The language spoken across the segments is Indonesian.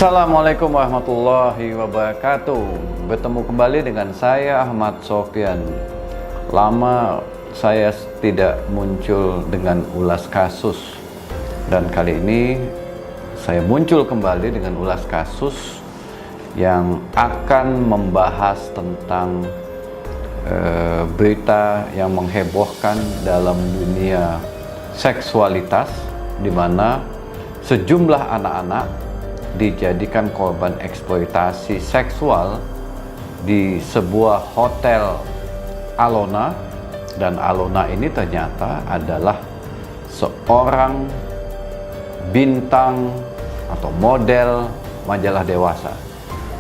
Assalamualaikum warahmatullahi wabarakatuh. Bertemu kembali dengan saya Ahmad Sofyan. Lama saya tidak muncul dengan ulas kasus, dan kali ini saya muncul kembali dengan ulas kasus yang akan membahas tentang berita yang menghebohkan dalam dunia seksualitas, di mana sejumlah anak-anak dijadikan korban eksploitasi seksual di sebuah hotel Alona, dan Alona ini ternyata adalah seorang bintang atau model majalah dewasa.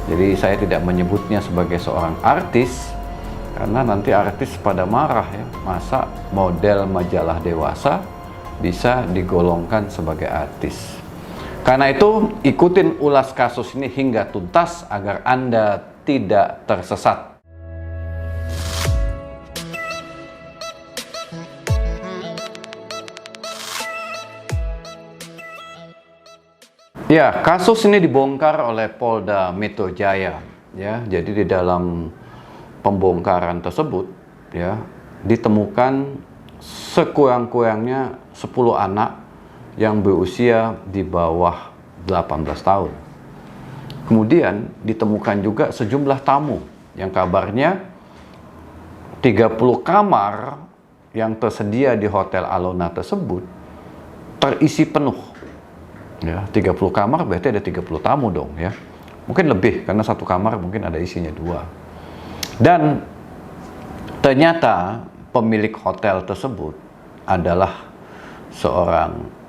Jadi saya tidak menyebutnya sebagai seorang artis karena nanti artis pada marah ya, masa model majalah dewasa bisa digolongkan sebagai artis. Karena itu, ikutin ulas kasus ini hingga tuntas agar Anda tidak tersesat. Ya, kasus ini dibongkar oleh Polda Metro Jaya. Ya, jadi di dalam pembongkaran tersebut, ya, ditemukan sekurang-kurangnya 10 anak yang berusia di bawah 18 tahun. Kemudian ditemukan juga sejumlah tamu yang kabarnya 30 kamar yang tersedia di Hotel Alona tersebut terisi penuh. Ya, 30 kamar berarti ada 30 tamu dong ya. Mungkin lebih karena satu kamar mungkin ada isinya 2. Dan ternyata pemilik hotel tersebut analah seorang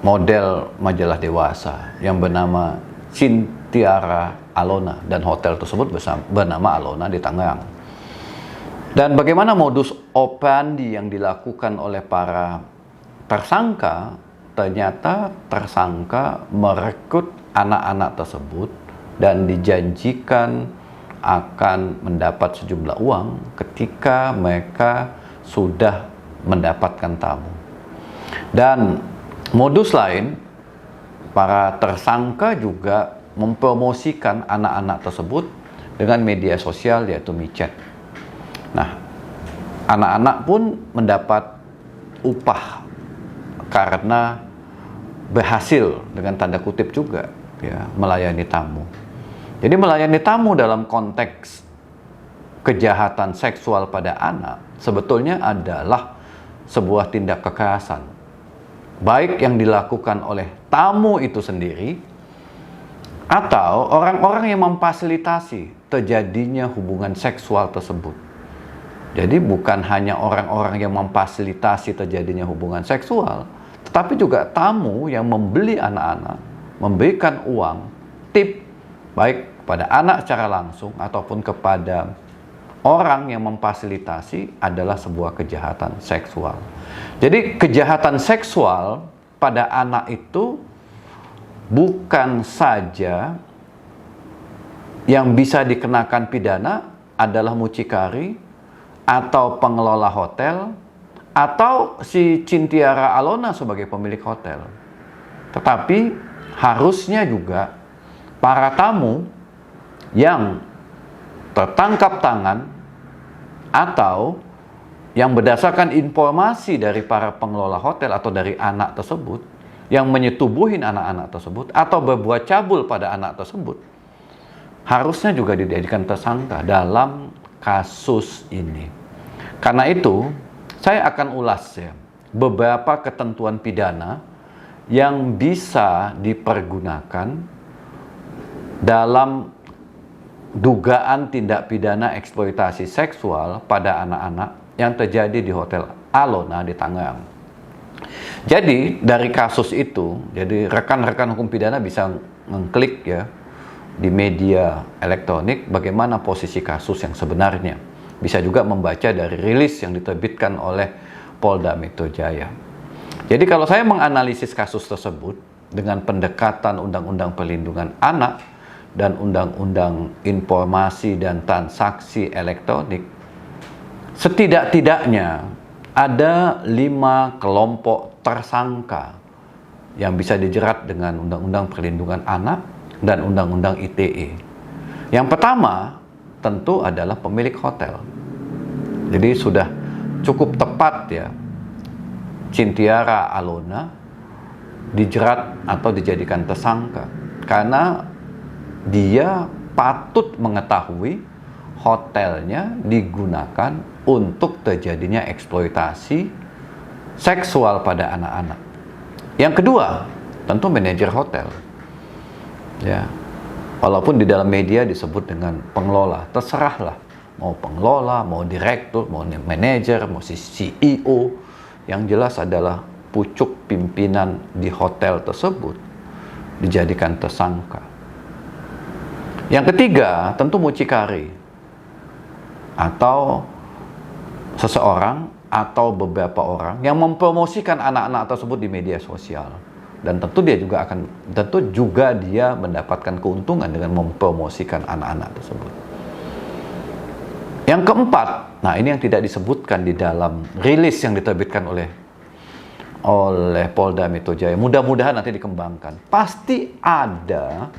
model majalah dewasa yang bernama Cintiara Alona, dan hotel tersebut bernama Alona di Tangerang. Dan bagaimana modus operandi yang dilakukan oleh para tersangka? Ternyata tersangka merekrut anak-anak tersebut dan dijanjikan akan mendapat sejumlah uang ketika mereka sudah mendapatkan tamu. Dan modus lain, para tersangka juga mempromosikan anak-anak tersebut dengan media sosial yaitu micet. Nah, anak-anak pun mendapat upah karena berhasil dengan tanda kutip juga ya melayani tamu. Jadi melayani tamu dalam konteks kejahatan seksual pada anak sebetulnya adalah sebuah tindak kekerasan, baik yang dilakukan oleh tamu itu sendiri atau orang-orang yang memfasilitasi terjadinya hubungan seksual tersebut. Jadi bukan hanya orang-orang yang memfasilitasi terjadinya hubungan seksual, tetapi juga tamu yang membeli anak-anak, memberikan uang, tip, baik kepada anak secara langsung ataupun kepada orang yang memfasilitasi adalah sebuah kejahatan seksual. Jadi kejahatan seksual pada anak itu bukan saja yang bisa dikenakan pidana adalah mucikari atau pengelola hotel atau si Cintiara Alona sebagai pemilik hotel. Tetapi harusnya juga para tamu yang tertangkap tangan atau yang berdasarkan informasi dari para pengelola hotel atau dari anak tersebut yang menyetubuhin anak-anak tersebut atau berbuat cabul pada anak tersebut harusnya juga dijadikan tersangka dalam kasus ini. Karena itu saya akan ulas ya beberapa ketentuan pidana yang bisa dipergunakan dalam dugaan tindak pidana eksploitasi seksual pada anak-anak yang terjadi di Hotel Alona di Tangerang. Jadi dari kasus itu, jadi rekan-rekan hukum pidana bisa mengklik ya di media elektronik bagaimana posisi kasus yang sebenarnya. Bisa juga membaca dari rilis yang diterbitkan oleh Polda Metro Jaya. Jadi kalau saya menganalisis kasus tersebut dengan pendekatan Undang-Undang Perlindungan Anak dan Undang-Undang Informasi dan Transaksi Elektronik, setidak-tidaknya ada 5 kelompok tersangka yang bisa dijerat dengan Undang-Undang Perlindungan Anak dan Undang-Undang ITE. Yang pertama tentu adalah pemilik hotel. Jadi sudah cukup tepat ya Cintiara Alona dijerat atau dijadikan tersangka karena dia patut mengetahui hotelnya digunakan untuk terjadinya eksploitasi seksual pada anak-anak. Yang kedua, tentu manajer hotel. Ya. Walaupun di dalam media disebut dengan pengelola, terserahlah. Mau pengelola, mau direktur, mau manajer, mau CEO. Yang jelas adalah pucuk pimpinan di hotel tersebut dijadikan tersangka. Yang ketiga, tentu mucikari atau seseorang atau beberapa orang yang mempromosikan anak-anak tersebut di media sosial. Dan tentu juga dia mendapatkan keuntungan dengan mempromosikan anak-anak tersebut. Yang keempat, nah ini yang tidak disebutkan di dalam rilis yang diterbitkan oleh Polda Metro Jaya. Mudah-mudahan nanti dikembangkan. Pasti ada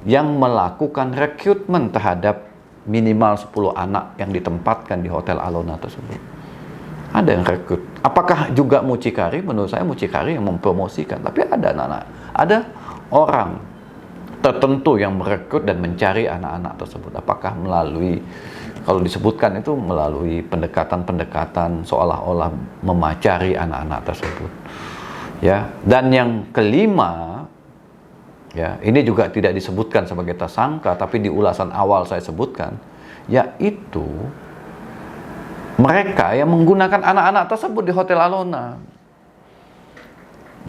yang melakukan rekrutmen terhadap minimal 10 anak yang ditempatkan di Hotel Alona tersebut. Ada yang rekrut. Apakah juga mucikari? Menurut saya mucikari yang mempromosikan. Tapi ada anak-anak. Ada orang tertentu yang merekrut dan mencari anak-anak tersebut. Apakah melalui, kalau disebutkan itu melalui pendekatan-pendekatan seolah-olah memacari anak-anak tersebut. Ya, dan yang kelima, ya, ini juga tidak disebutkan sebagai tersangka, tapi di ulasan awal saya sebutkan, yaitu mereka yang menggunakan anak-anak tersebut di Hotel Alona.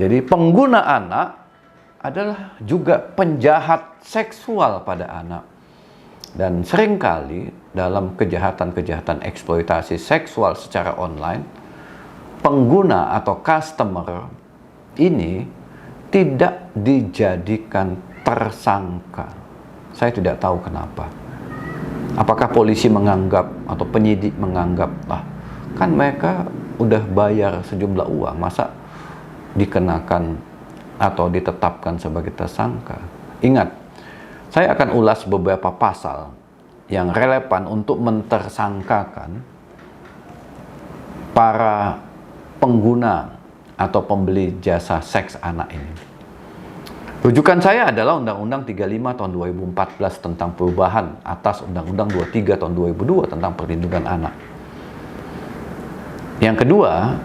Jadi pengguna anak adalah juga penjahat seksual pada anak. Dan seringkali dalam kejahatan-kejahatan eksploitasi seksual secara online, pengguna atau customer ini tidak dijadikan tersangka. Saya tidak tahu kenapa. Apakah polisi menganggap atau penyidik menganggap, kan mereka udah bayar sejumlah uang, masa dikenakan atau ditetapkan sebagai tersangka? Ingat, saya akan ulas beberapa pasal yang relevan untuk mentersangkakan para pengguna atau pembeli jasa seks anak ini. Rujukan saya adalah Undang-Undang 35 tahun 2014 tentang perubahan atas Undang-Undang 23 tahun 2002 tentang perlindungan anak. Yang kedua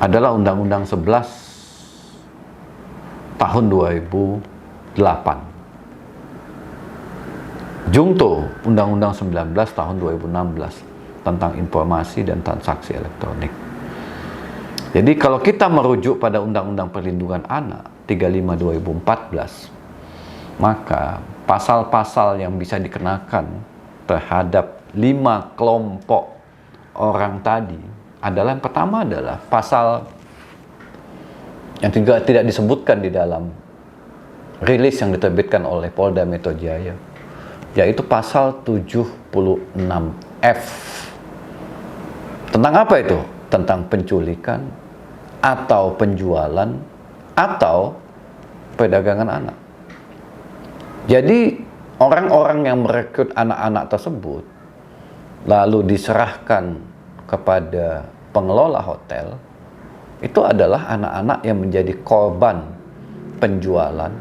adalah Undang-Undang 11 tahun 2008. Jungto Undang-Undang 19 tahun 2016 tentang informasi dan transaksi elektronik. Jadi kalau kita merujuk pada Undang-Undang Perlindungan Anak 35 2014, maka pasal-pasal yang bisa dikenakan terhadap 5 kelompok orang tadi adalah, yang pertama adalah pasal yang tidak disebutkan di dalam rilis yang diterbitkan oleh Polda Metro Jaya, yaitu pasal 76F. Tentang apa itu? Tentang penculikan atau penjualan atau perdagangan anak. Jadi orang-orang yang merekrut anak-anak tersebut lalu diserahkan kepada pengelola hotel, itu adalah anak-anak yang menjadi korban penjualan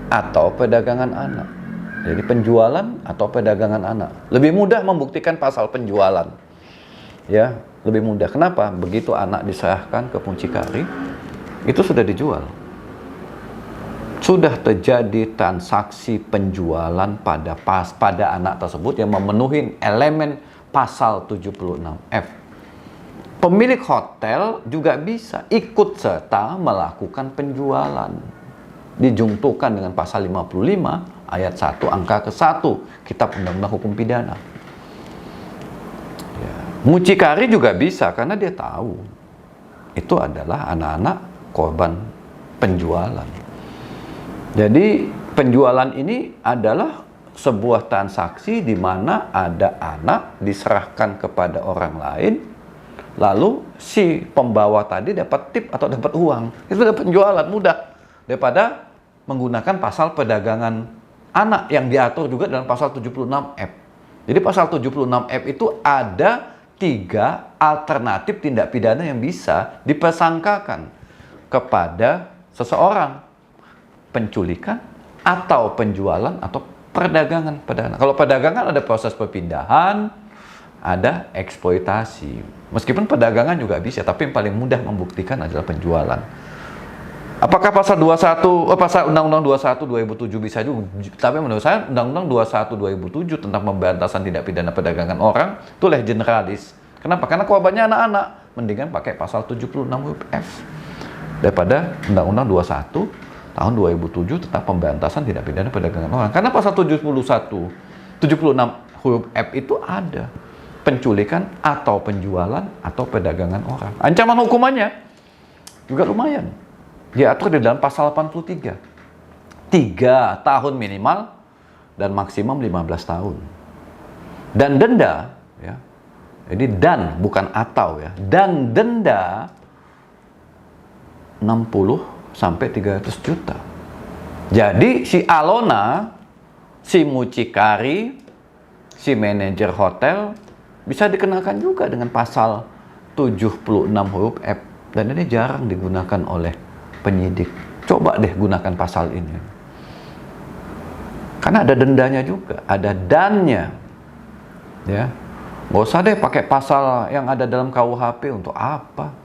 atau perdagangan anak. Jadi penjualan atau perdagangan anak. Lebih mudah membuktikan pasal penjualan. Ya, lebih mudah. Kenapa? Begitu anak diserahkan ke mucikari, itu sudah dijual. Sudah terjadi transaksi penjualan pada anak tersebut yang memenuhi elemen pasal 76F. Pemilik hotel juga bisa ikut serta melakukan penjualan. Dijungtukan dengan pasal 55 ayat 1 angka ke-1 Kitab Undang-Undang Hukum Pidana. Ya. Mucikari juga bisa karena dia tahu itu adalah anak-anak korban penjualan. Jadi penjualan ini adalah sebuah transaksi di mana ada anak diserahkan kepada orang lain, lalu si pembawa tadi dapat tip atau dapat uang. Itu udah penjualan mudah daripada menggunakan pasal perdagangan anak yang diatur juga dalam pasal 76F. Jadi pasal 76F itu ada 3 alternatif tindak pidana yang bisa dipersangkakan kepada seseorang. Penculikan, atau penjualan, atau perdagangan pada anak. Kalau perdagangan ada proses perpindahan, ada eksploitasi. Meskipun perdagangan juga bisa, tapi yang paling mudah membuktikan adalah penjualan. Apakah pasal 21, pasal Undang-Undang 21 2007 bisa juga? Tapi menurut saya Undang-Undang 21 2007 tentang pemberantasan tindak pidana perdagangan orang itu generalis. Kenapa? Karena korbannya anak-anak. Mendingan pakai pasal 76 huruf F daripada Undang-Undang 21 tahun 2007 tentang pemberantasan tindak pidana perdagangan orang. Karena pasal 76 huruf F itu ada penculikan atau penjualan atau perdagangan orang. Ancaman hukumannya juga lumayan. Diatur di dalam pasal 83. 3 tahun minimal dan maksimum 15 tahun. Dan denda, ya. Jadi dan bukan atau ya. Dan denda 60 sampai 300 juta. Jadi si Alona, si mucikari, si manajer hotel bisa dikenakan juga dengan pasal 76 huruf F. Dan ini jarang digunakan oleh penyidik. Coba deh gunakan pasal ini. Karena ada dendanya juga, ada dannya. Ya. Nggak usah deh pakai pasal yang ada dalam KUHP untuk apa?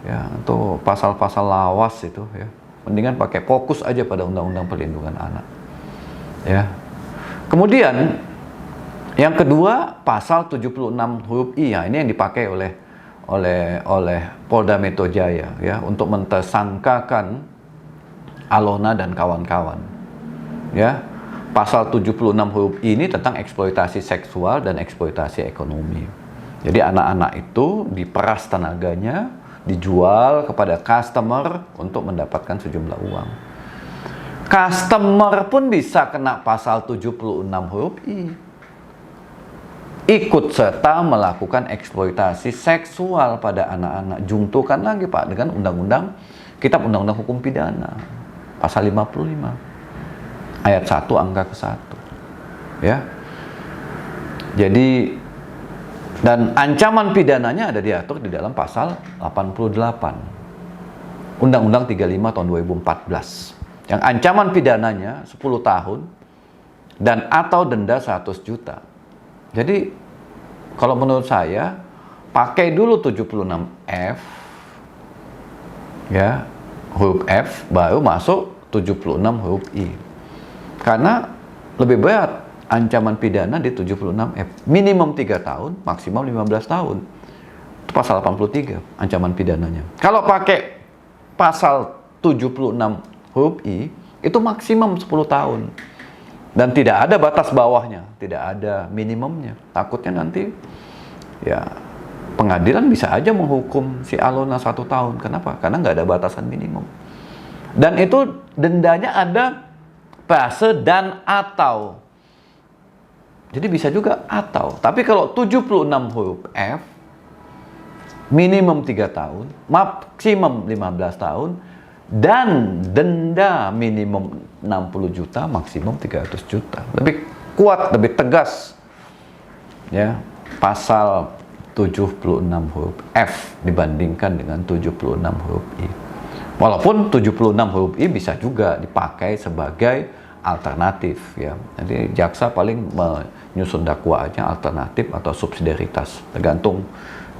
Ya, untuk pasal-pasal lawas itu ya. Mendingan pakai fokus aja pada Undang-Undang Perlindungan Anak. Ya. Kemudian yang kedua, pasal 76 huruf I. Ya, ini yang dipakai oleh Polda Metro Jaya ya untuk mentersangkakan Alona dan kawan-kawan. Ya. Pasal 76 huruf I ini tentang eksploitasi seksual dan eksploitasi ekonomi. Jadi anak-anak itu diperas tenaganya, dijual kepada customer untuk mendapatkan sejumlah uang. Customer pun bisa kena pasal 76 huruf I. Ikut serta melakukan eksploitasi seksual pada anak-anak. Jungtukan lagi Pak dengan Kitab Undang-Undang Hukum Pidana pasal 55 ayat 1 angka ke-1. Ya. Jadi dan ancaman pidananya ada diatur di dalam pasal 88 Undang-Undang 35 tahun 2014 yang ancaman pidananya 10 tahun dan atau denda 100 juta. Jadi kalau menurut saya pakai dulu 76F ya, huruf F baru masuk 76 huruf I. Karena lebih berat ancaman pidana di 76F. Minimum 3 tahun, maksimal 15 tahun. Itu pasal 83 ancaman pidananya. Kalau pakai pasal 76 huruf I itu maksimum 10 tahun. Dan tidak ada batas bawahnya, tidak ada minimumnya. Takutnya nanti ya pengadilan bisa aja menghukum si Alona 1 tahun. Kenapa? Karena nggak ada batasan minimum. Dan itu dendanya ada base dan atau. Jadi bisa juga atau. Tapi kalau 76 huruf F, minimum 3 tahun, maksimum 15 tahun, dan denda minimum 60 juta, maksimum 300 juta. Lebih kuat, lebih tegas. Ya, pasal 76 huruf F dibandingkan dengan 76 huruf I. Walaupun 76 huruf I bisa juga dipakai sebagai alternatif ya. Jadi jaksa paling menyusun dakwaannya alternatif atau subsidiaritas, tergantung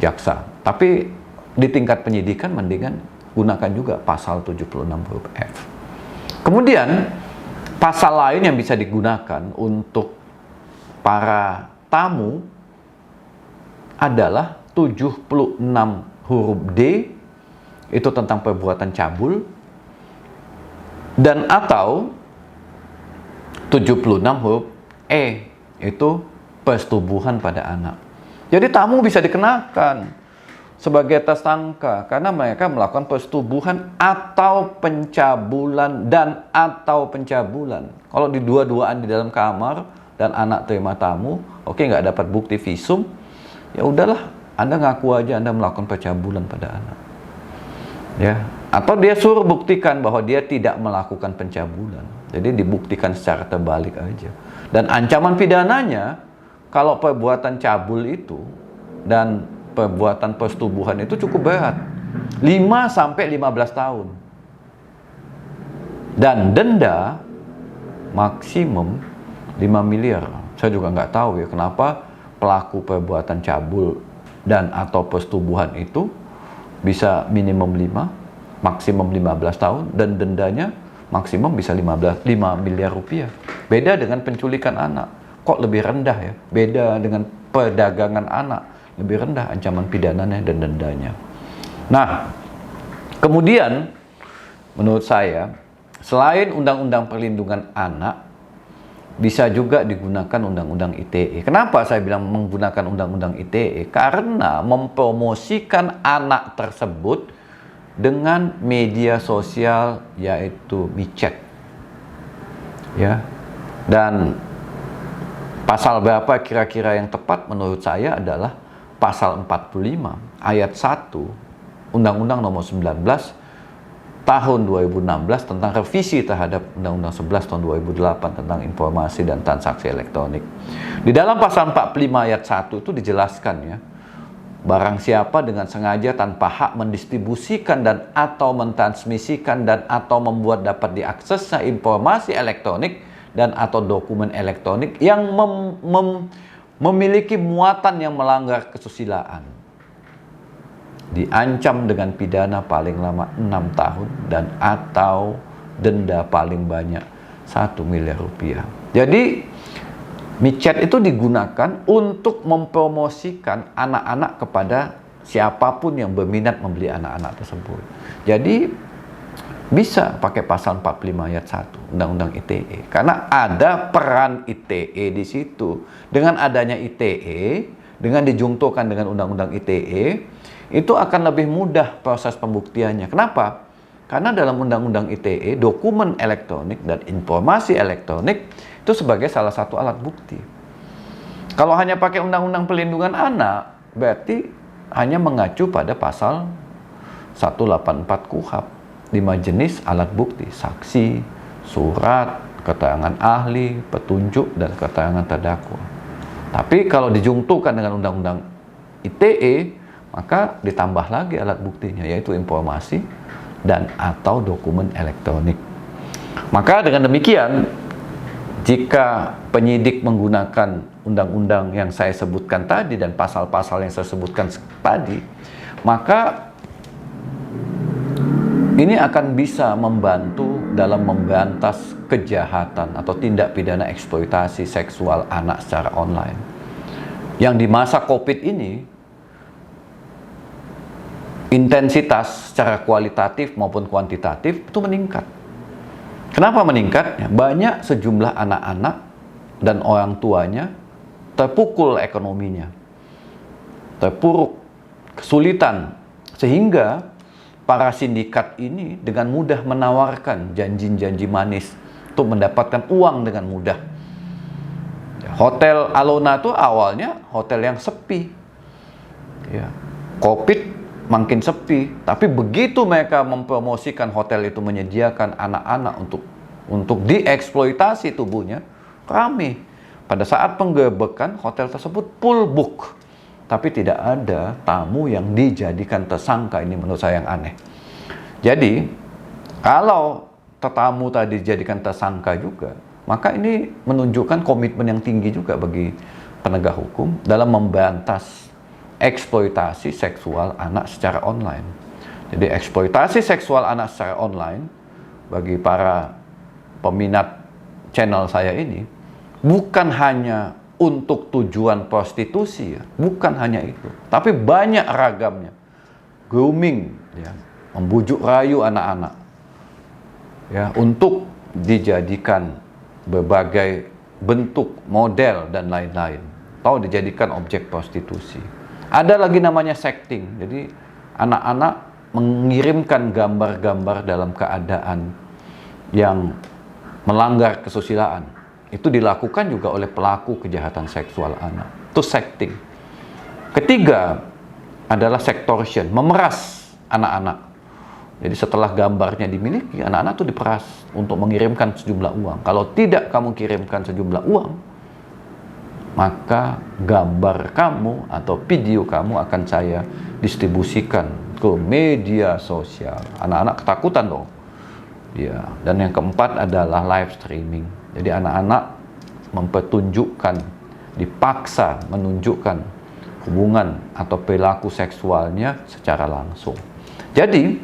jaksa. Tapi di tingkat penyidikan mendingan gunakan juga pasal 76 huruf F. Kemudian pasal lain yang bisa digunakan untuk para tamu adalah 76 huruf D, itu tentang perbuatan cabul, dan atau 76 huruf E, itu persetubuhan pada anak. Jadi tamu bisa dikenakan sebagai tersangka karena mereka melakukan persetubuhan atau pencabulan dan atau pencabulan. Kalau di dua-duaan di dalam kamar dan anak terima tamu, oke, nggak dapat bukti visum, ya udahlah, Anda ngaku aja Anda melakukan pencabulan pada anak. Ya, atau dia suruh buktikan bahwa dia tidak melakukan pencabulan. Jadi dibuktikan secara terbalik aja. Dan ancaman pidananya kalau perbuatan cabul itu dan perbuatan persetubuhan itu cukup berat. 5 sampai 15 tahun. Dan denda maksimum 5 miliar. Saya juga nggak tahu ya kenapa pelaku perbuatan cabul dan atau persetubuhan itu bisa minimum 5, maksimum 15 tahun, dan dendanya maksimum bisa 5 miliar rupiah. Beda dengan penculikan anak. Kok lebih rendah ya? Beda dengan perdagangan anak. Lebih rendah ancaman pidananya dan dendanya. Nah, kemudian menurut saya, selain Undang-Undang Perlindungan Anak, bisa juga digunakan Undang-Undang ITE. Kenapa saya bilang menggunakan Undang-Undang ITE? Karena mempromosikan anak tersebut dengan media sosial yaitu micet. Ya. Dan pasal berapa kira-kira yang tepat menurut saya adalah pasal 45 ayat 1 Undang-Undang Nomor 19 tahun 2016 tentang revisi terhadap Undang-Undang 11 tahun 2008 tentang informasi dan transaksi elektronik. Di dalam pasal 45 ayat 1 itu dijelaskan ya, barang siapa dengan sengaja tanpa hak mendistribusikan dan atau mentransmisikan dan atau membuat dapat diaksesnya informasi elektronik dan atau dokumen elektronik yang memiliki muatan yang melanggar kesusilaan, diancam dengan pidana paling lama 6 tahun dan atau denda paling banyak 1 miliar rupiah. Jadi micet itu digunakan untuk mempromosikan anak-anak kepada siapapun yang berminat membeli anak-anak tersebut. Jadi bisa pakai pasal 45 ayat 1 Undang-Undang ITE. Karena ada peran ITE di situ. Dengan adanya ITE, dengan dijungtokan dengan Undang-Undang ITE, itu akan lebih mudah proses pembuktiannya. Kenapa? Karena dalam Undang-Undang ITE, dokumen elektronik dan informasi elektronik itu sebagai salah satu alat bukti. Kalau hanya pakai Undang-Undang Perlindungan Anak, berarti hanya mengacu pada pasal 184 KUHP. 5 jenis alat bukti, saksi, surat, keterangan ahli, petunjuk, dan keterangan terdakwa. Tapi kalau dijungtukan dengan Undang-Undang ITE, maka ditambah lagi alat buktinya, yaitu informasi dan atau dokumen elektronik. Maka dengan demikian, jika penyidik menggunakan undang-undang yang saya sebutkan tadi dan pasal-pasal yang saya sebutkan tadi, maka ini akan bisa membantu dalam memberantas kejahatan atau tindak pidana eksploitasi seksual anak secara online. Yang di masa COVID ini, intensitas secara kualitatif maupun kuantitatif itu meningkat. Kenapa meningkat? Banyak sejumlah anak-anak dan orang tuanya terpukul ekonominya, terpuruk, kesulitan, sehingga para sindikat ini dengan mudah menawarkan janji-janji manis untuk mendapatkan uang dengan mudah. Hotel Alona itu awalnya hotel yang sepi. Ya, COVID makin sepi, tapi begitu mereka mempromosikan hotel itu menyediakan anak-anak untuk dieksploitasi tubuhnya, ramai. Pada saat penggerebekan, hotel tersebut full book, tapi tidak ada tamu yang dijadikan tersangka. Ini menurut saya yang aneh. Jadi, kalau tetamu tadi dijadikan tersangka juga, maka ini menunjukkan komitmen yang tinggi juga bagi penegak hukum dalam memberantas eksploitasi seksual anak secara online. Jadi eksploitasi seksual anak secara online bagi para peminat channel saya ini bukan hanya untuk tujuan prostitusi, ya. Bukan hanya itu, tapi banyak ragamnya. Grooming, ya, membujuk rayu anak-anak, ya, untuk dijadikan berbagai bentuk model dan lain-lain, atau dijadikan objek prostitusi. Ada lagi namanya sexting. Jadi anak-anak mengirimkan gambar-gambar dalam keadaan yang melanggar kesusilaan. Itu dilakukan juga oleh pelaku kejahatan seksual anak. Itu sexting. Ketiga adalah sextortion, memeras anak-anak Jadi setelah gambarnya dimiliki, anak-anak itu diperas untuk mengirimkan sejumlah uang. Kalau tidak kamu kirimkan sejumlah uang, maka gambar kamu atau video kamu akan saya distribusikan ke media sosial. Anak-anak ketakutan dong. Ya. Dan yang keempat adalah live streaming. Jadi anak-anak mempertunjukkan, dipaksa menunjukkan hubungan atau perilaku seksualnya secara langsung. Jadi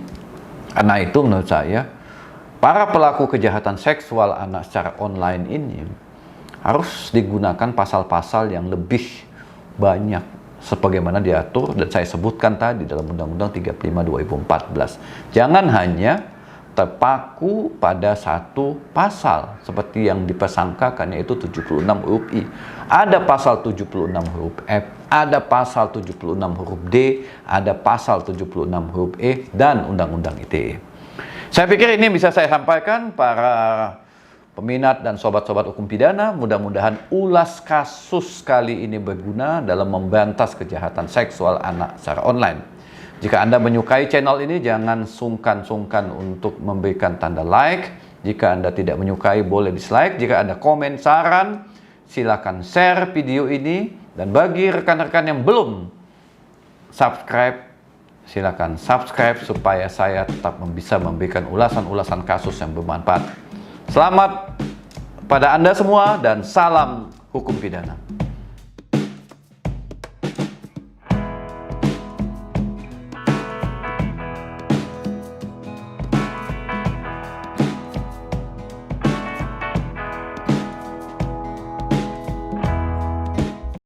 karena itu menurut saya, para pelaku kejahatan seksual anak secara online ini harus digunakan pasal-pasal yang lebih banyak sebagaimana diatur dan saya sebutkan tadi dalam Undang-Undang 35 2014. Jangan hanya terpaku pada satu pasal seperti yang dipersangkakan, yaitu 76 huruf I. Ada pasal 76 huruf F, ada pasal 76 huruf D, ada pasal 76 huruf E, dan Undang-Undang ITE. Saya pikir ini bisa saya sampaikan para peminat dan sobat-sobat hukum pidana. Mudah-mudahan ulas kasus kali ini berguna dalam memberantas kejahatan seksual anak secara online. Jika Anda menyukai channel ini, jangan sungkan-sungkan untuk memberikan tanda like. Jika Anda tidak menyukai, boleh dislike. Jika Anda komen, saran, silakan share video ini. Dan bagi rekan-rekan yang belum subscribe, silakan subscribe supaya saya tetap bisa memberikan ulasan-ulasan kasus yang bermanfaat. Selamat pada Anda semua dan salam hukum pidana.